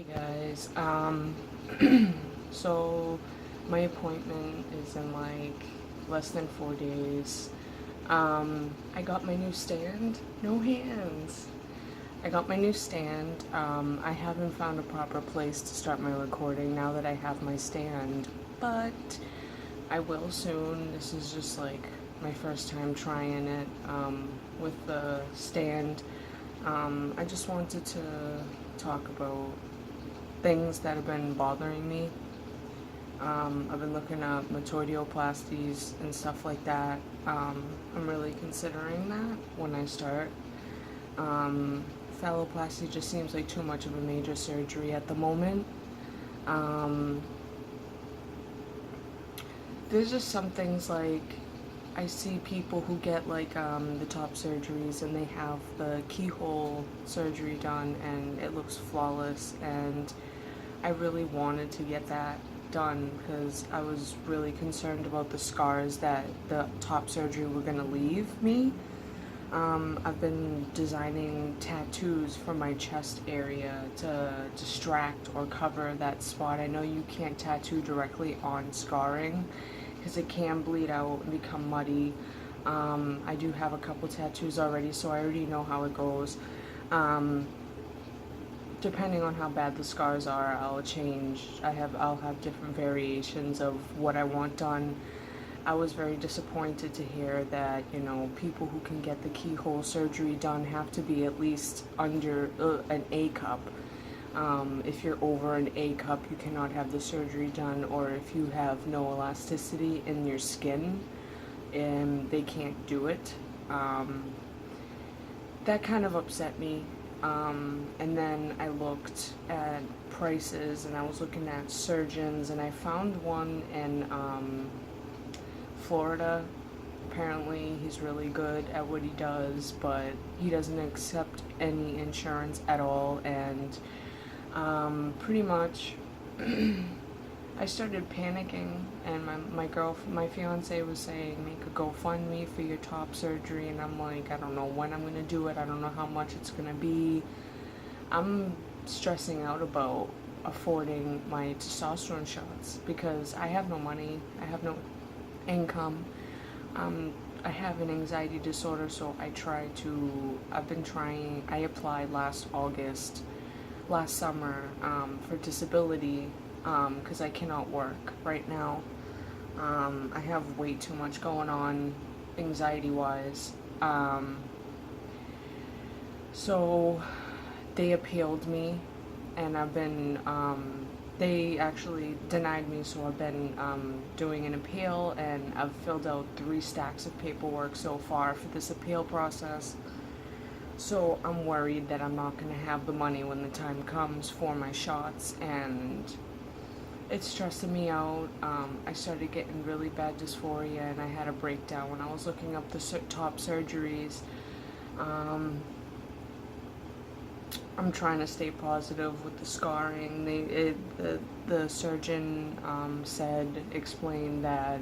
Hey guys, so my appointment is in like less than 4 days. I got my new stand, no hands. I got my new stand. I haven't found a proper place to start my recording now that I have my stand, but I will soon. This is just like my first time trying it, with the stand. I just wanted to talk about things that have been bothering me. I've been looking at metoidioplasties and stuff like that. I'm really considering that when I start. Phalloplasty just seems like too much of a major surgery at the moment. Um, there's just some things like I see people who get like the top surgeries and they have the keyhole surgery done and it looks flawless, and I really wanted to get that done because I was really concerned about the scars that the top surgery were going to leave me. I've been designing tattoos for my chest area to distract or cover that spot. I know you can't tattoo directly on scarring because it can bleed out and become muddy. I do have a couple tattoos already, so I already know how it goes. Depending on how bad the scars are, I'll have different variations of what I want done. I was very disappointed to hear that, people who can get the keyhole surgery done have to be at least under an A cup. If you're over an A cup, you cannot have the surgery done, or if you have no elasticity in your skin, and they can't do it. That kind of upset me. And then I looked at prices and I was looking at surgeons, and I found one in Florida. Apparently he's really good at what he does, but he doesn't accept any insurance at all, and pretty much I started panicking, and my fiance was saying, make a GoFundMe for your top surgery, and I'm like, I don't know when I'm gonna do it, I don't know how much it's gonna be. I'm stressing out about affording my testosterone shots because I have no money, I have no income. I have an anxiety disorder, so I applied last summer, for disability, because I cannot work right now. I have way too much going on anxiety-wise. So they appealed me, and they actually denied me, so I've been doing an appeal, and I've filled out 3 stacks of paperwork so far for this appeal process. So I'm worried that I'm not going to have the money when the time comes for my shots, and it's stressing me out. I started getting really bad dysphoria, and I had a breakdown when I was looking up the top surgeries. I'm trying to stay positive with the scarring. The surgeon explained that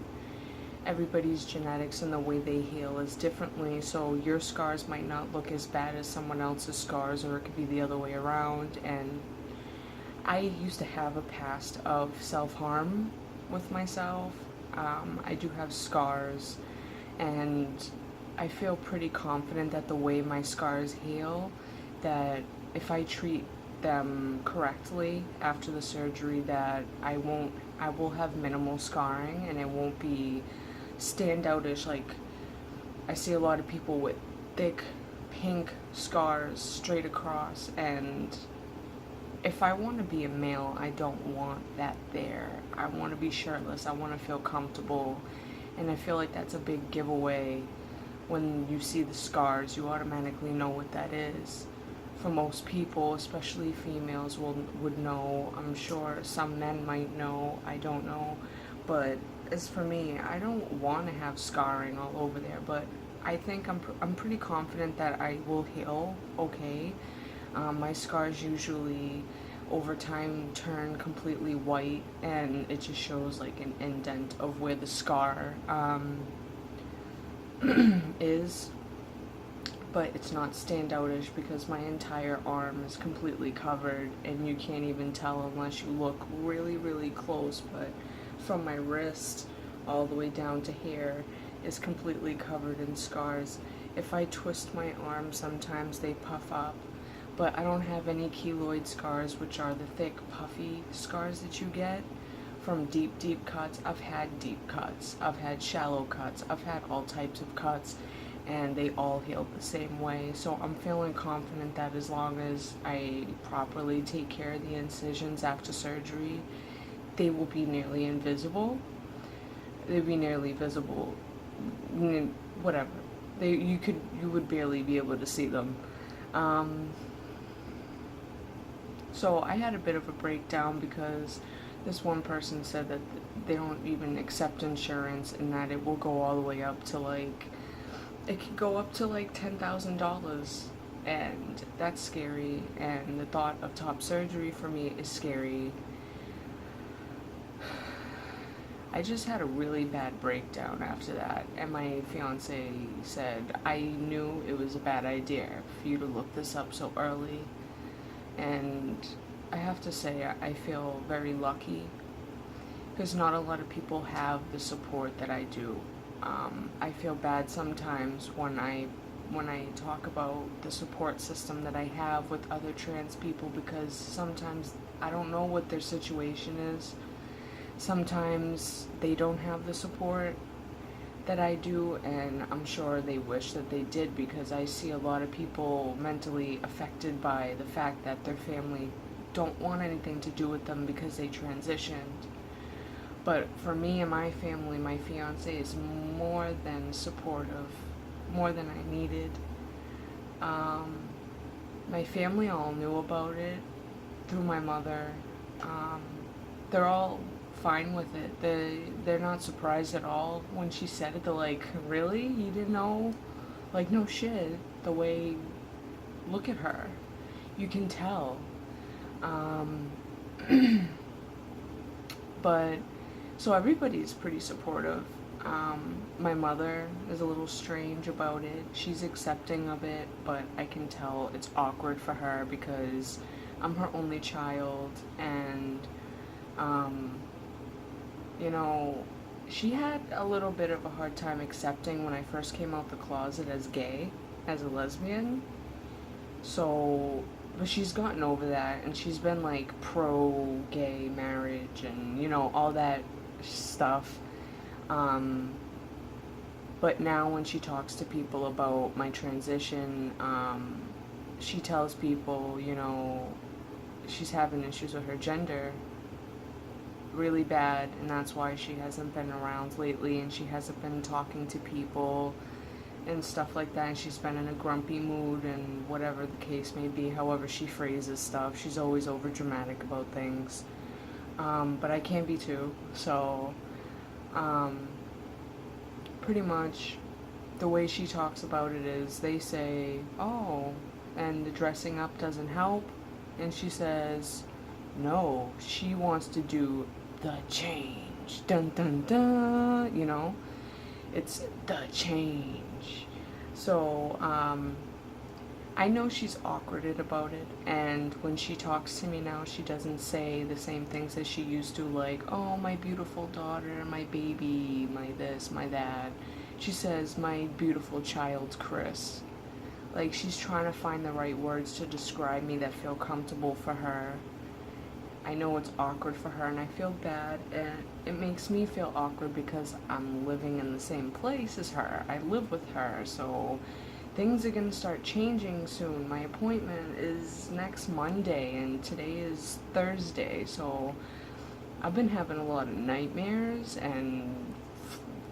everybody's genetics and the way they heal is differently, so your scars might not look as bad as someone else's scars, or it could be the other way around. And I used to have a past of self-harm with myself. I do have scars, and I feel pretty confident that the way my scars heal, that if I treat them correctly after the surgery, that I will have minimal scarring, and it won't be standoutish. Like, I see a lot of people with thick pink scars straight across, and if I want to be a male, I don't want that there. I want to be shirtless, I want to feel comfortable, and I feel like that's a big giveaway. When you see the scars, you automatically know what that is. For most people, especially females, would know. I'm sure some men might know, I don't know. But as for me, I don't want to have scarring all over there, but I think I'm pretty confident that I will heal okay. My scars usually over time turn completely white, and it just shows like an indent of where the scar is. but it's not standoutish because my entire arm is completely covered and you can't even tell unless you look really, really close. But from my wrist all the way down to here is completely covered in scars. If I twist my arm, sometimes they puff up, but I don't have any keloid scars, which are the thick, puffy scars that you get from deep, deep cuts. I've had deep cuts, I've had shallow cuts, I've had all types of cuts, and they all healed the same way. So I'm feeling confident that as long as I properly take care of the incisions after surgery, they will be nearly invisible. They'd be nearly visible, whatever. You would barely be able to see them. So I had a bit of a breakdown because this one person said that they don't even accept insurance and that it will go all the way up to it could go up to $10,000, and that's scary, and the thought of top surgery for me is scary. I just had a really bad breakdown after that, and my fiance said, I knew it was a bad idea for you to look this up so early, and I have to say I feel very lucky because not a lot of people have the support that I do. I feel bad sometimes when I talk about the support system that I have with other trans people, because sometimes I don't know what their situation is. Sometimes they don't have the support that I do, and I'm sure they wish that they did, because I see a lot of people mentally affected by the fact that their family don't want anything to do with them because they transitioned. But for me and my family, my fiance is more than supportive, more than I needed. My family all knew about it through my mother. They're all fine with it. They're not surprised at all when she said it. They're like, really? You didn't know? Like, no shit. The way, look at her. You can tell. But, so everybody's pretty supportive. My mother is a little strange about it. She's accepting of it, but I can tell it's awkward for her because I'm her only child, and, she had a little bit of a hard time accepting when I first came out the closet as gay, as a lesbian. So, but she's gotten over that, and she's been pro-gay marriage and, all that stuff. But now when she talks to people about my transition, she tells people, she's having issues with her gender really bad, and that's why she hasn't been around lately, and she hasn't been talking to people and stuff like that, and she's been in a grumpy mood, and whatever the case may be, however she phrases stuff, she's always over dramatic about things. But I can be too, so pretty much the way she talks about it is, they say, oh, and the dressing up doesn't help, and she says, no, she wants to do the change, dun dun dun, it's the change. So, I know she's awkwarded about it, and when she talks to me now, she doesn't say the same things as she used to, like, oh, my beautiful daughter, my baby, my this, my that. She says, my beautiful child, Cris. Like, she's trying to find the right words to describe me that feel comfortable for her. I know it's awkward for her, and I feel bad, and it makes me feel awkward because I'm living in the same place as her. I live with her, so things are going to start changing soon. My appointment is next Monday, and today is Thursday, so I've been having a lot of nightmares and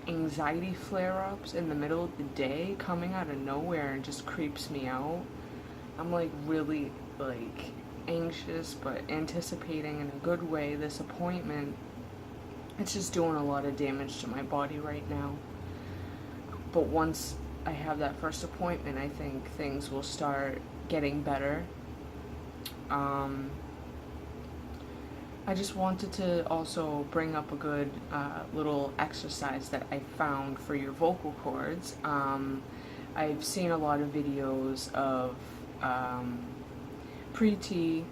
anxiety flare-ups in the middle of the day coming out of nowhere, and just creeps me out. I'm really anxious, but anticipating in a good way this appointment. It's just doing a lot of damage to my body right now. But once I have that first appointment, I think things will start getting better. I just wanted to also bring up a good little exercise that I found for your vocal cords. I've seen a lot of videos of pre-T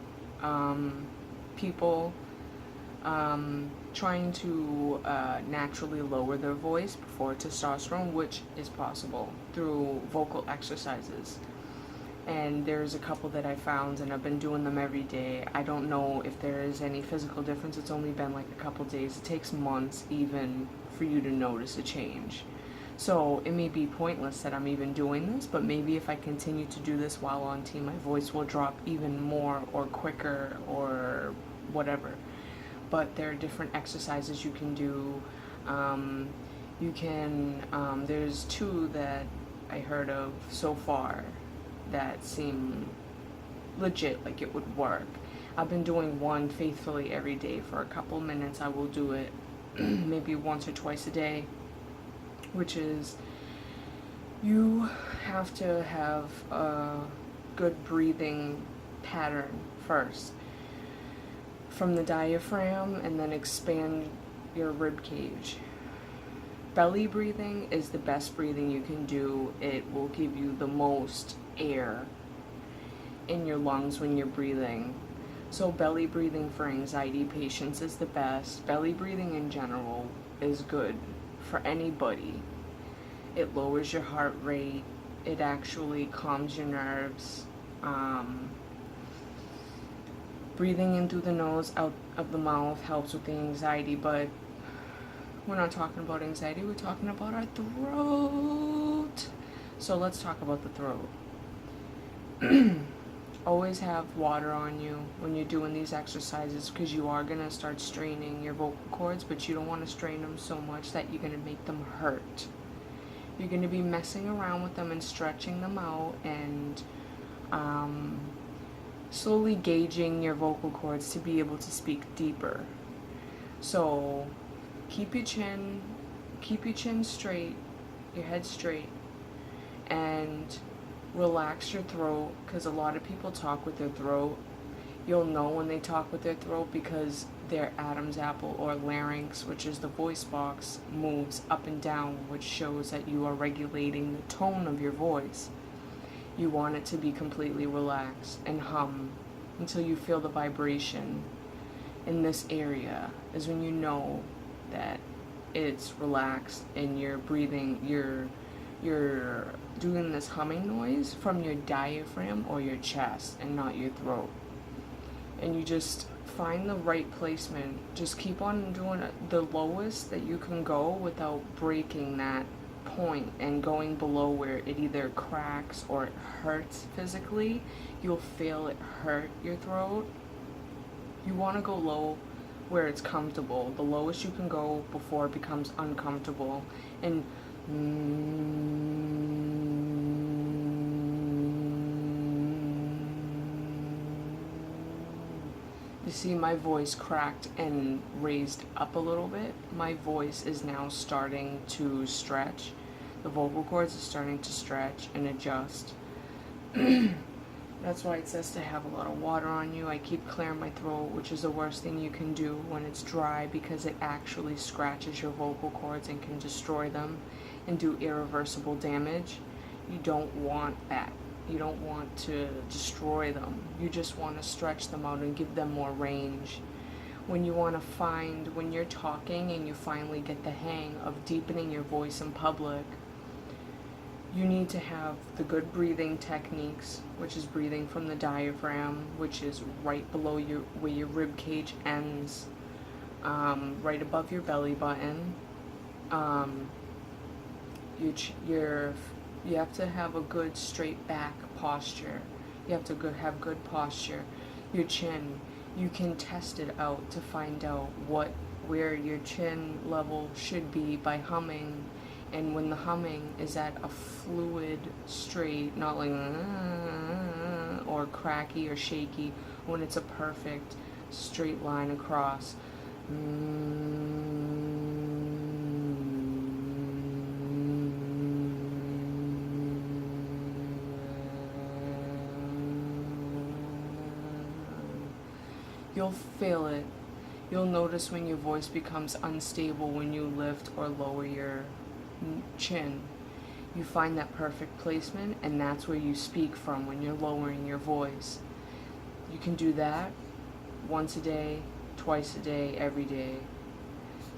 people trying to naturally lower their voice before testosterone, which is possible through vocal exercises. And there's a couple that I found, and I've been doing them every day. I don't know if there is any physical difference. It's only been like a couple days. It takes months even for you to notice a change. So it may be pointless that I'm even doing this, but maybe if I continue to do this while on T, my voice will drop even more or quicker or whatever. But there are different exercises you can do. There's two that I heard of so far that seem legit, like it would work. I've been doing one faithfully every day for a couple minutes. I will do it maybe once or twice a day, which is you have to have a good breathing pattern first from the diaphragm and then expand your rib cage. Belly breathing is the best breathing you can do. It will give you the most air in your lungs when you're breathing. So belly breathing for anxiety patients is the best. Belly breathing in general is good for anybody. It lowers your heart rate. It actually calms your nerves. Breathing in through the nose, out of the mouth helps with the anxiety, but we're not talking about anxiety, we're talking about our throat. So let's talk about the throat. Always have water on you when you're doing these exercises, because you are going to start straining your vocal cords, but you don't want to strain them so much that you're going to make them hurt. You're going to be messing around with them and stretching them out and slowly gauging your vocal cords to be able to speak deeper. So keep your chin straight, your head straight, and relax your throat, because a lot of people talk with their throat. You'll know when they talk with their throat because their Adam's apple or larynx, which is the voice box, moves up and down, which shows that you are regulating the tone of your voice. You want it to be completely relaxed and hum until you feel the vibration in this area is when you know that it's relaxed and you're breathing, you're doing this humming noise from your diaphragm or your chest and not your throat. And you just find the right placement. Just keep on doing the lowest that you can go without breaking that point and going below where it either cracks or it hurts physically. You'll feel it hurt your throat. You want to go low where it's comfortable, the lowest you can go before it becomes uncomfortable. And you see my voice cracked and raised up a little bit. My voice is now starting to stretch. The vocal cords are starting to stretch and adjust. That's why it says to have a lot of water on you. I keep clearing my throat, which is the worst thing you can do when it's dry, because it actually scratches your vocal cords and can destroy them and do irreversible damage. You don't want that. You don't want to destroy them. You just want to stretch them out and give them more range. When you want to find, when you're talking and you finally get the hang of deepening your voice in public, you need to have the good breathing techniques, which is breathing from the diaphragm, which is right below your, where your rib cage ends, right above your belly button. You have to have a good straight back posture. You have to have good posture. Your chin, you can test it out to find out where your chin level should be by humming. And when the humming is at a fluid, straight, not like or cracky or shaky, when it's a perfect straight line across. You'll feel it. You'll notice when your voice becomes unstable when you lift or lower your chin. You find that perfect placement, and that's where you speak from when you're lowering your voice. You can do that once a day, twice a day, every day.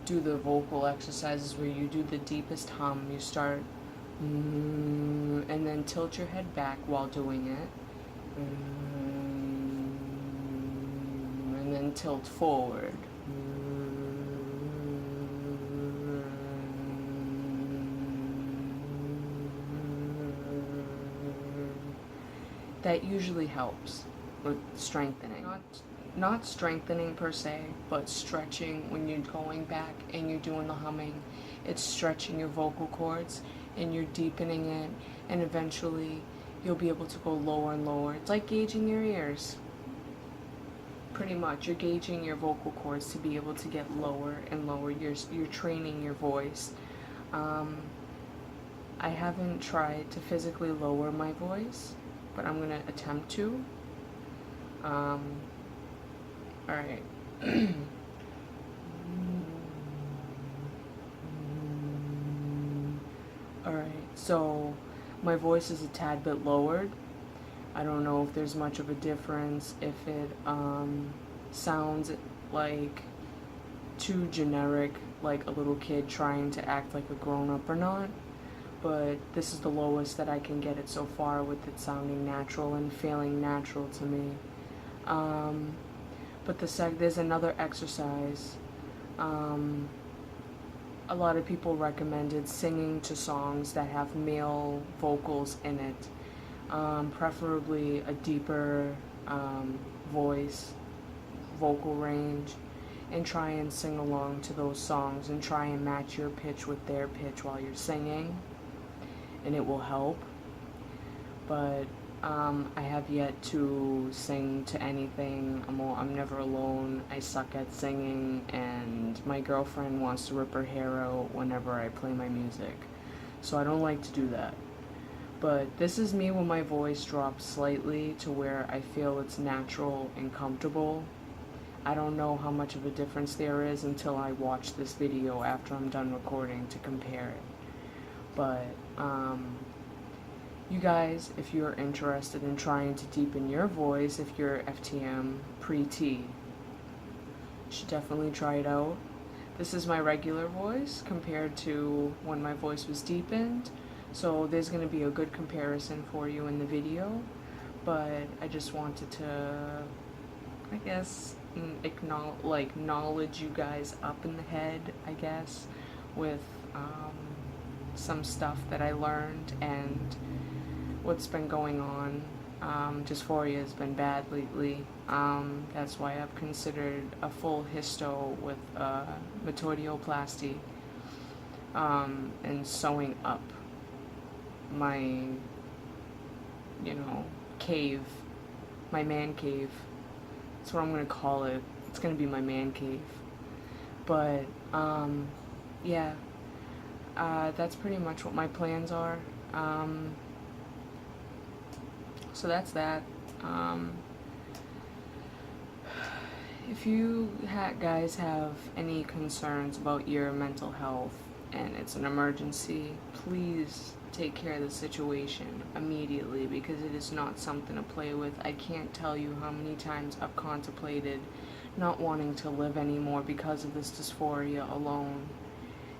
Do the vocal exercises where you do the deepest hum. You start and then tilt your head back while doing it. And then tilt forward. That usually helps with strengthening. Not strengthening per se, but stretching when you're going back and you're doing the humming. It's stretching your vocal cords and you're deepening it, and eventually you'll be able to go lower and lower. It's like gauging your ears. Pretty much, you're gauging your vocal cords to be able to get lower and lower. You're training your voice. I haven't tried to physically lower my voice, but I'm gonna attempt to. Alright. Alright, so my voice is a tad bit lowered. I don't know if there's much of a difference, if it sounds like too generic, like a little kid trying to act like a grown-up or not. But this is the lowest that I can get it so far, with it sounding natural and feeling natural to me. But there's another exercise. A lot of people recommended singing to songs that have male vocals in it, preferably a deeper vocal range, and try and sing along to those songs and try and match your pitch with their pitch while you're singing, and it will help. But I have yet to sing to anything. I'm never alone. I suck at singing, and my girlfriend wants to rip her hair out whenever I play my music, so I don't like to do that. But this is me when my voice drops slightly to where I feel it's natural and comfortable. I don't know how much of a difference there is until I watch this video after I'm done recording to compare it. But you guys, if you're interested in trying to deepen your voice, if you're FTM pre-T, you should definitely try it out. This is my regular voice compared to when my voice was deepened, so there's going to be a good comparison for you in the video. But I just wanted to, I guess, knowledge you guys up in the head, I guess, with some stuff that I learned and what's been going on. Dysphoria has been bad lately. That's why I've considered a full histo with metoidioplasty, and sewing up my, cave, my man cave. That's what I'm gonna call it. It's gonna be my man cave. But yeah, that's pretty much what my plans are. So that's that. If you guys have any concerns about your mental health and it's an emergency, please take care of the situation immediately, because it is not something to play with. I can't tell you how many times I've contemplated not wanting to live anymore because of this dysphoria alone,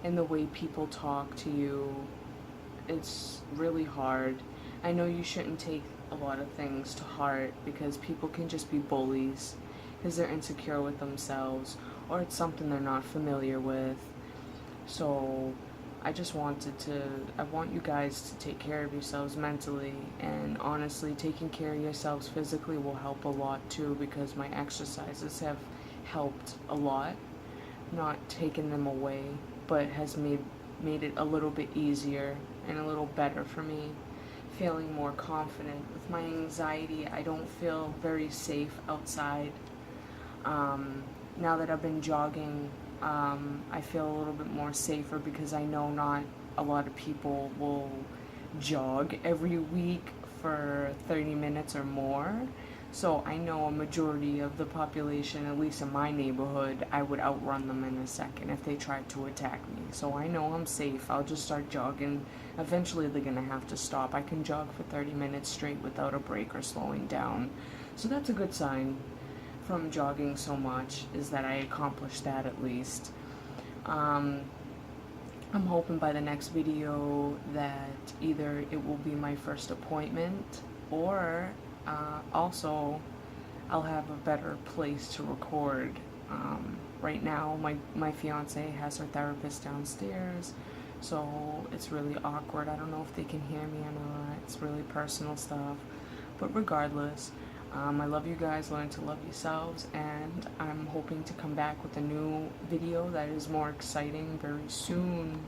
and the way people talk to you. It's really hard. I know you shouldn't take a lot of things to heart, because people can just be bullies because they're insecure with themselves, or it's something they're not familiar with. So I want you guys to take care of yourselves mentally, and honestly, taking care of yourselves physically will help a lot too, because my exercises have helped a lot. Not taken them away, but has made it a little bit easier and a little better for me. Feeling more confident. With my anxiety, I don't feel very safe outside. Now that I've been jogging, I feel a little bit more safer, because I know not a lot of people will jog every week for 30 minutes or more. So I know a majority of the population, at least in my neighborhood, I would outrun them in a second if they tried to attack me. So I know I'm safe. I'll just start jogging. Eventually they're gonna have to stop. I can jog for 30 minutes straight without a break or slowing down. So that's a good sign from jogging so much, is that I accomplished that at least. I'm hoping by the next video that either it will be my first appointment, or also I'll have a better place to record. Right now my fiance has her therapist downstairs, so it's really awkward. I don't know if they can hear me or not. It's really personal stuff. But regardless, I love you guys. Learn to love yourselves, and I'm hoping to come back with a new video that is more exciting very soon.